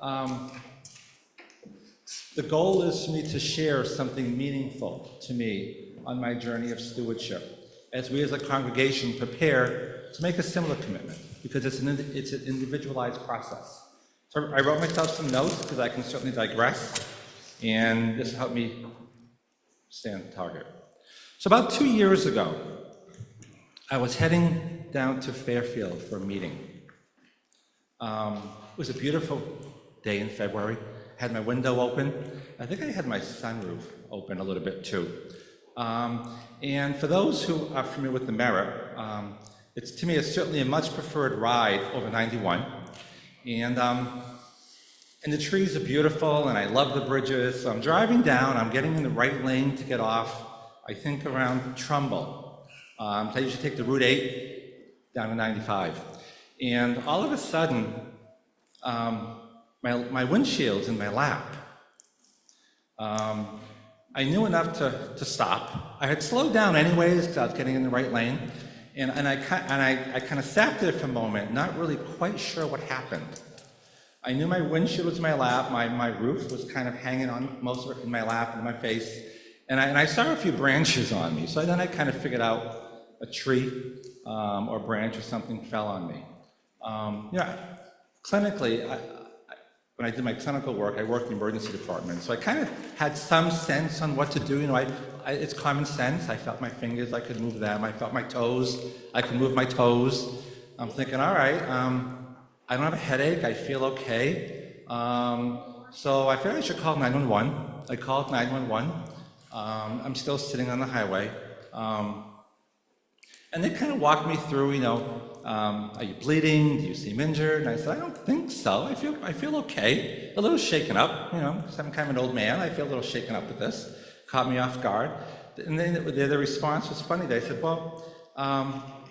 Um, the goal is for me to share something meaningful to me on my journey of stewardship, as we as a congregation prepare to make a similar commitment, because it's an individualized process. So I wrote myself some notes, because I can certainly digress, and this helped me stay on target. So about 2 years ago, I was heading down to Fairfield for a meeting. It was a beautiful day in February. I had my window open. I think I had my sunroof open a little bit too. And for those who are familiar with the Merit, to me, it's certainly a much preferred ride over 91. And the trees are beautiful, and I love the bridges. So I'm driving down, I'm getting in the right lane to get off, I think around Trumbull. So I usually take the Route 8 down to 95. And all of a sudden, my windshield's in my lap. I knew enough to stop. I had slowed down anyways because I was getting in the right lane. And I kind of sat there for a moment, not really quite sure what happened. I knew my windshield was in my lap, my roof was kind of hanging on most of it in my lap and my face, and I saw a few branches on me. So then I kind of figured out a tree or a branch or something fell on me. Clinically, when I did my clinical work, I worked in the emergency department, so I kind of had some sense on what to do. It's common sense. I felt my fingers, I could move them. I felt my toes, I could move my toes. I'm thinking, all right, I don't have a headache, I feel okay. So I figured I should call 911. I called 911. I'm still sitting on the highway. And they kind of walked me through, are you bleeding? Do you seem injured? And I said, I don't think so. I feel okay. A little shaken up, because I'm kind of an old man. I feel a little shaken up with this. Caught me off guard. And then the response was funny. They said, well,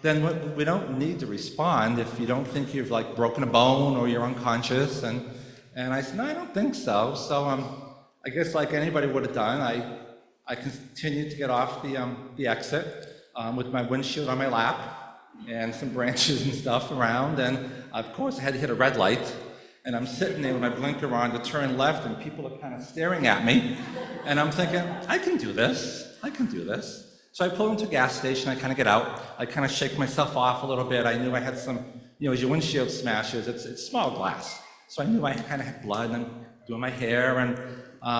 then we don't need to respond if you don't think you've broken a bone or you're unconscious. And I said, no, I don't think so. So I guess like anybody would have done, I continued to get off the exit with my windshield on my lap and some branches and stuff around. And of course I had to hit a red light. And I'm sitting there with my blinker on to turn left, and people are kind of staring at me. And I'm thinking, I can do this. So I pull into a gas station, I kind of get out, I kind of shake myself off a little bit. I knew I had some, as your windshield smashes, it's small glass. So I knew I kind of had blood, and I'm doing my hair, but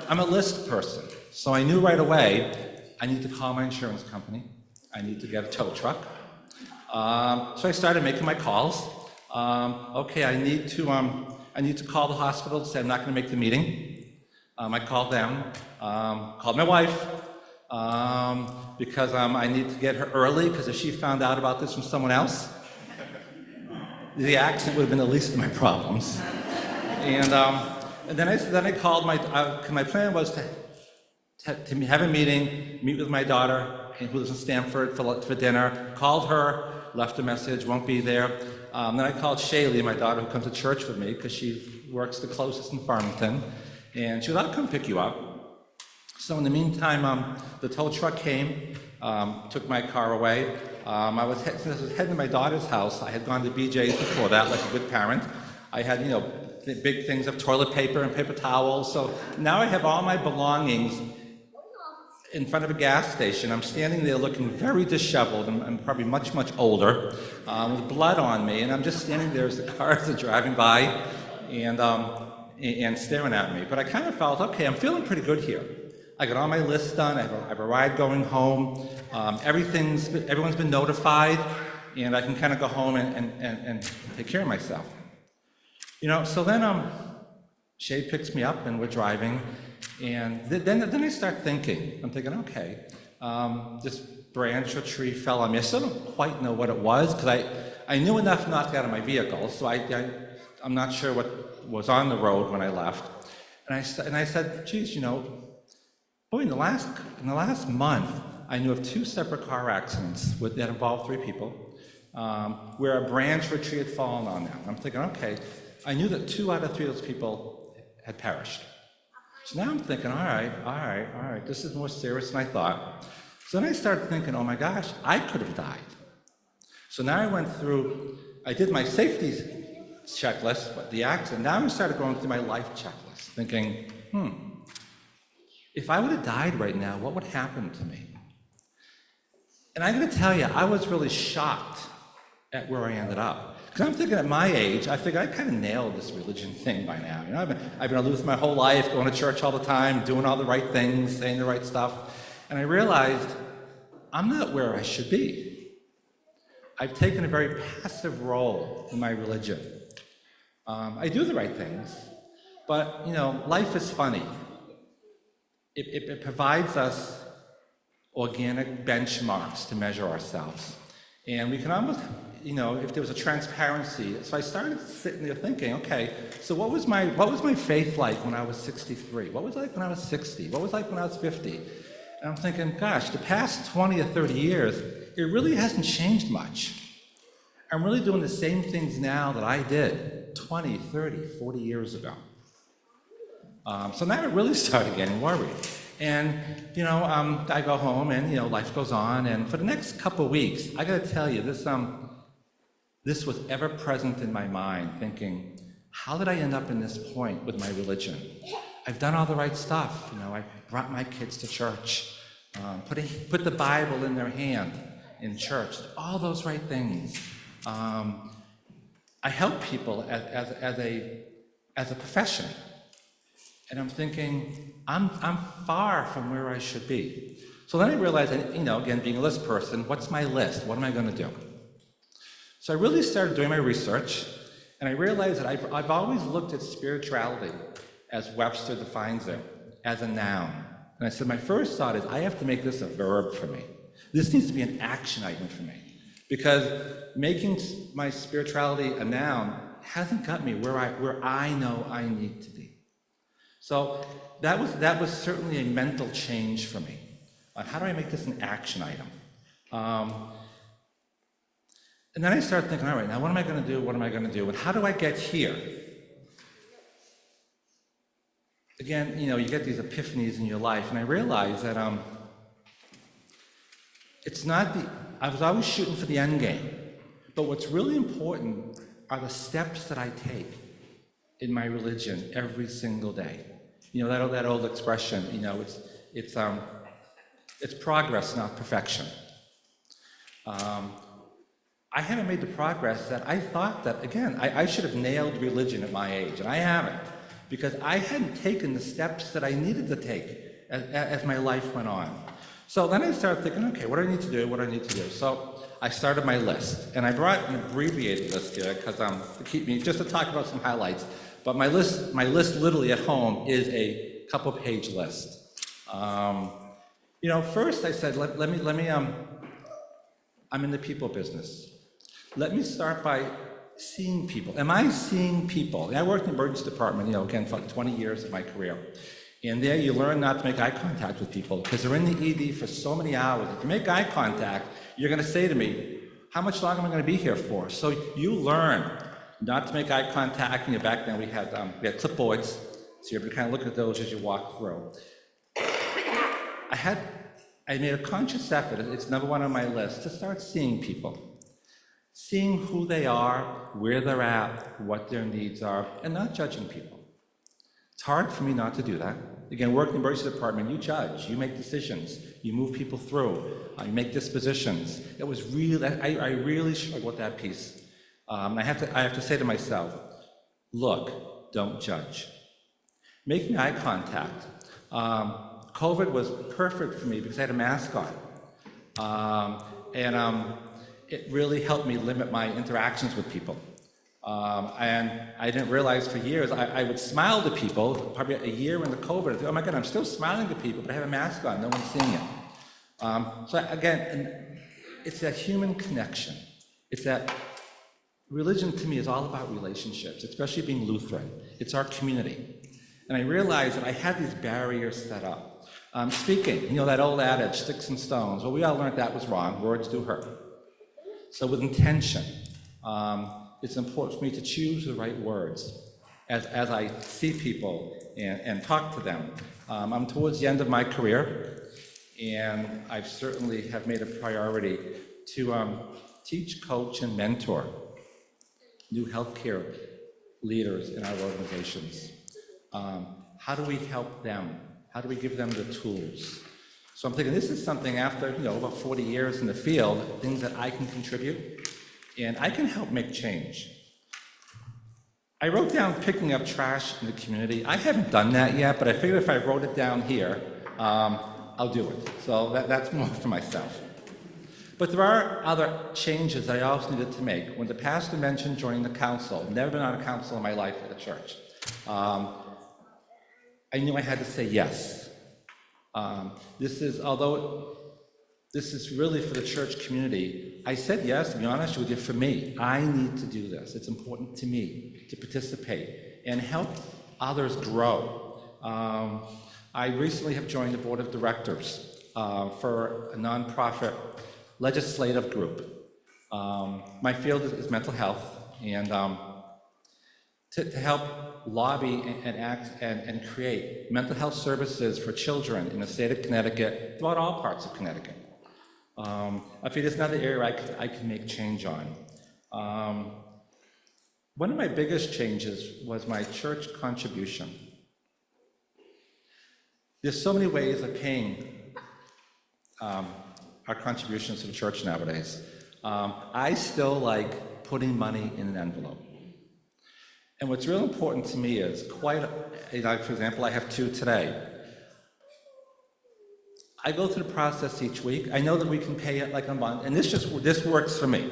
I'm a list person. So I knew right away, I need to call my insurance company. I need to get a tow truck. So I started making my calls. Okay, I need to call the hospital to say I'm not going to make the meeting. I called them, called my wife, because I need to get her early, because if she found out about this from someone else, the accident would have been the least of my problems. And then I called my plan was to have a meeting, meet with my daughter, who lives in Stamford, for dinner. Called her, left a message, won't be there. Then I called Shaylee, my daughter, who comes to church with me, because she works the closest in Farmington. And she was, I'll come pick you up. So in the meantime, the tow truck came, took my car away. Since I was heading to my daughter's house, I had gone to BJ's before that, like a good parent. I had, the big things of toilet paper and paper towels. So now I have all my belongings in front of a gas station. I'm standing there looking very disheveled. I'm probably much, much older, with blood on me. And I'm just standing there as the cars are driving by and staring at me. But I kind of felt, okay, I'm feeling pretty good here. I got all my lists done. I have a ride going home. Everyone's been notified, and I can kind of go home and take care of myself. So then Shay picks me up, and we're driving. And then I start thinking. I'm thinking, okay, this branch or tree fell on me. I still don't quite know what it was, because I knew enough not to get out of my vehicle, so I'm not sure what was on the road when I left. And I said, geez, boy, in the last month, I knew of 2 separate car accidents that involved 3 people, where a branch or a tree had fallen on them. I'm thinking, okay, I knew that 2 out of 3 of those people had perished. So now I'm thinking, all right, this is more serious than I thought. So then I started thinking, oh my gosh, I could have died. So now I did my safety checklist, but the accident. Now I started going through my life checklist, thinking, if I would have died right now, what would happen to me? And I'm going to tell you, I was really shocked at where I ended up. Because I'm thinking at my age, I figured I kind of nailed this religion thing by now. You know, I've been a Lutheran my whole life, going to church all the time, doing all the right things, saying the right stuff. And I realized I'm not where I should be. I've taken a very passive role in my religion. I do the right things, but you know, life is funny. It provides us organic benchmarks to measure ourselves. And we can almost, you know, if there was a transparency, so I started sitting there thinking, okay, so what was my faith like when I was 63? What was it like when I was 60? What was it like when I was 50? And I'm thinking, gosh, the past 20 or 30 years, it really hasn't changed much. I'm really doing the same things now that I did 20, 30, 40 years ago. So now I really started getting worried. And, you know, I go home and, you know, life goes on. And for the next couple of weeks, I got to tell you, this was ever present in my mind, thinking, how did I end up in this point with my religion? I've done all the right stuff. You know, I brought my kids to church, put the Bible in their hand in church, all those right things. I help people as a profession. And I'm thinking, I'm far from where I should be. So then I realized, you know, again, being a list person, what's my list? What am I going to do? So I really started doing my research, and I realized that I've always looked at spirituality, as Webster defines it, as a noun. And I said, my first thought is, I have to make this a verb for me. This needs to be an action item for me. Because making my spirituality a noun hasn't got me where I know I need to be. So that was certainly a mental change for me. How do I make this an action item? And then I started thinking, all right, now what am I going to do? What am I going to do? And how do I get here? Again, you know, you get these epiphanies in your life, and I realized that I was always shooting for the end game. But what's really important are the steps that I take in my religion every single day. You know, that old expression, you know, it's progress, not perfection. I haven't made the progress that I thought that, again, I should have nailed religion at my age, and I haven't, because I hadn't taken the steps that I needed to take as my life went on. So then I started thinking, okay, what do I need to do? What do I need to do? So I started my list, and I brought an abbreviated list here because to keep me, just to talk about some highlights. But my list literally at home is a couple-page list. You know, first I said, let me. I'm in the people business. Let me start by seeing people. Am I seeing people? I worked in the emergency department, you know, again, for 20 years of my career. And there you learn not to make eye contact with people because they're in the ED for so many hours. If you make eye contact, you're going to say to me, how much longer am I going to be here for? So you learn not to make eye contact. You know, back then we had clipboards, so you're able to kind of look at those as you walk through. I made a conscious effort, it's number one on my list, to start seeing people. Seeing who they are, where they're at, what their needs are, and not judging people. It's hard for me not to do that. Again, working in the emergency department, you judge, you make decisions, you move people through, you make dispositions. It was really, I really struggled with that piece. I have to say to myself, look, don't judge. Making eye contact. COVID was perfect for me because I had a mask on. It really helped me limit my interactions with people. And I didn't realize for years, I would smile to people, probably a year into COVID, I thought, oh my God, I'm still smiling to people, but I have a mask on, no one's seeing it. So again, it's that human connection. It's that religion to me is all about relationships, especially being Lutheran. It's our community. And I realized that I had these barriers set up. Speaking, you know, that old adage, sticks and stones, well, we all learned that was wrong. Words do hurt. So with intention, it's important for me to choose the right words as I see people and talk to them. I'm towards the end of my career, and I certainly have made a priority to teach, coach, and mentor new healthcare leaders in our organizations. How do we help them? How do we give them the tools? So I'm thinking this is something after, over 40 years in the field, things that I can contribute, and I can help make change. I wrote down picking up trash in the community. I haven't done that yet, but I figured if I wrote it down here, I'll do it. So that's more for myself. But there are other changes I also needed to make. When the pastor mentioned joining the council, I've never been on a council in my life at a church. I knew I had to say yes. Although this is really for the church community, I said yes, to be honest with you, for me. I need to do this. It's important to me to participate and help others grow. I recently have joined the board of directors for a nonprofit legislative group. My field is mental health, and to help lobby and act and create mental health services for children in the state of Connecticut, throughout all parts of Connecticut. I feel it's another area I can make change on. One of my biggest changes was my church contribution. There's so many ways of paying our contributions to the church nowadays. I still like putting money in an envelope. And what's real important to me is for example, I have 2 today. I go through the process each week. I know that we can pay it like a month, and this works for me.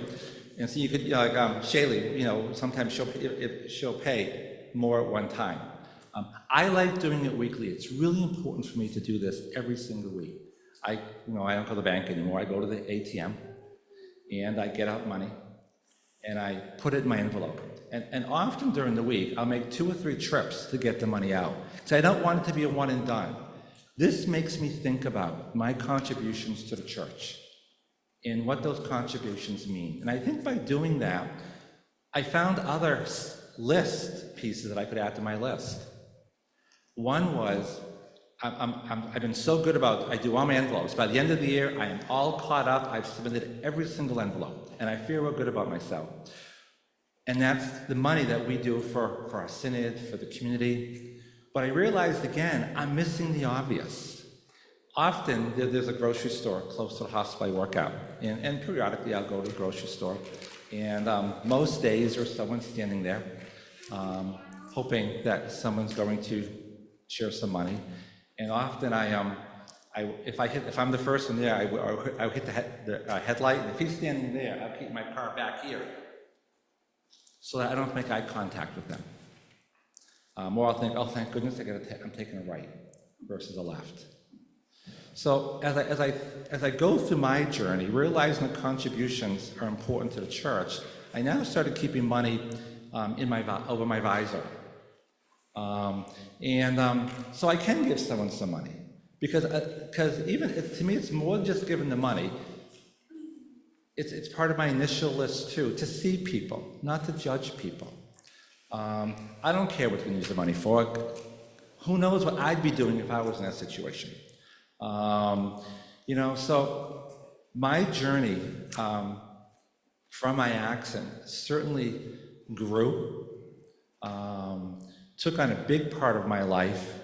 And so you could, Shaylee, sometimes she'll pay more at one time. I like doing it weekly. It's really important for me to do this every single week. I don't go to the bank anymore. I go to the ATM, and I get out money, and I put it in my envelope. And often during the week, I'll make 2 or 3 trips to get the money out. So I don't want it to be a one and done. This makes me think about my contributions to the church and what those contributions mean. And I think by doing that, I found other list pieces that I could add to my list. One was, I've been so good about, I do all my envelopes. By the end of the year, I am all caught up. I've submitted every single envelope, and I feel real good about myself. And that's the money that we do for our synod, for the community. But I realized again, I'm missing the obvious. Often there's a grocery store close to the hospital I work at, and periodically I'll go to the grocery store. And most days there's someone standing there, hoping that someone's going to share some money. And often if I'm the first one there, I hit the headlight, and if he's standing there, I'll keep my car back here so that I don't make eye contact with them. Or I'll think, oh, thank goodness, I'm taking a right versus a left. So as I go through my journey, realizing that contributions are important to the church, I now started keeping money over my visor. So I can give someone some money, because even to me, it's more than just giving the money. It's part of my initial list too, to see people, not to judge people. I don't care what you can use the money for. Who knows what I'd be doing if I was in that situation. So my journey from my accident certainly grew, took on a big part of my life,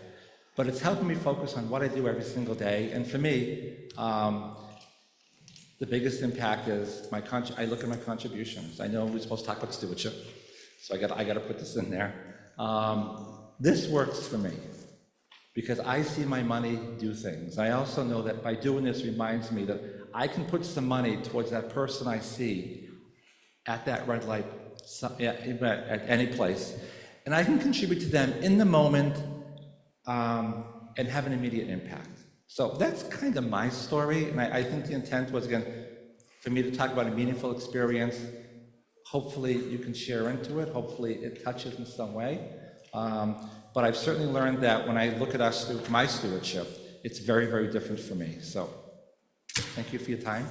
but it's helping me focus on what I do every single day. And for me, the biggest impact is I look at my contributions. I know we're supposed to talk about stewardship, so I got to put this in there. This works for me because I see my money do things. I also know that by doing this reminds me that I can put some money towards that person I see at that red light, at any place, and I can contribute to them in the moment and have an immediate impact. So that's kind of my story, and I think the intent was, again, for me to talk about a meaningful experience. Hopefully you can share into it. Hopefully it touches in some way. But I've certainly learned that when I look at my stewardship, it's very, very different for me. So thank you for your time.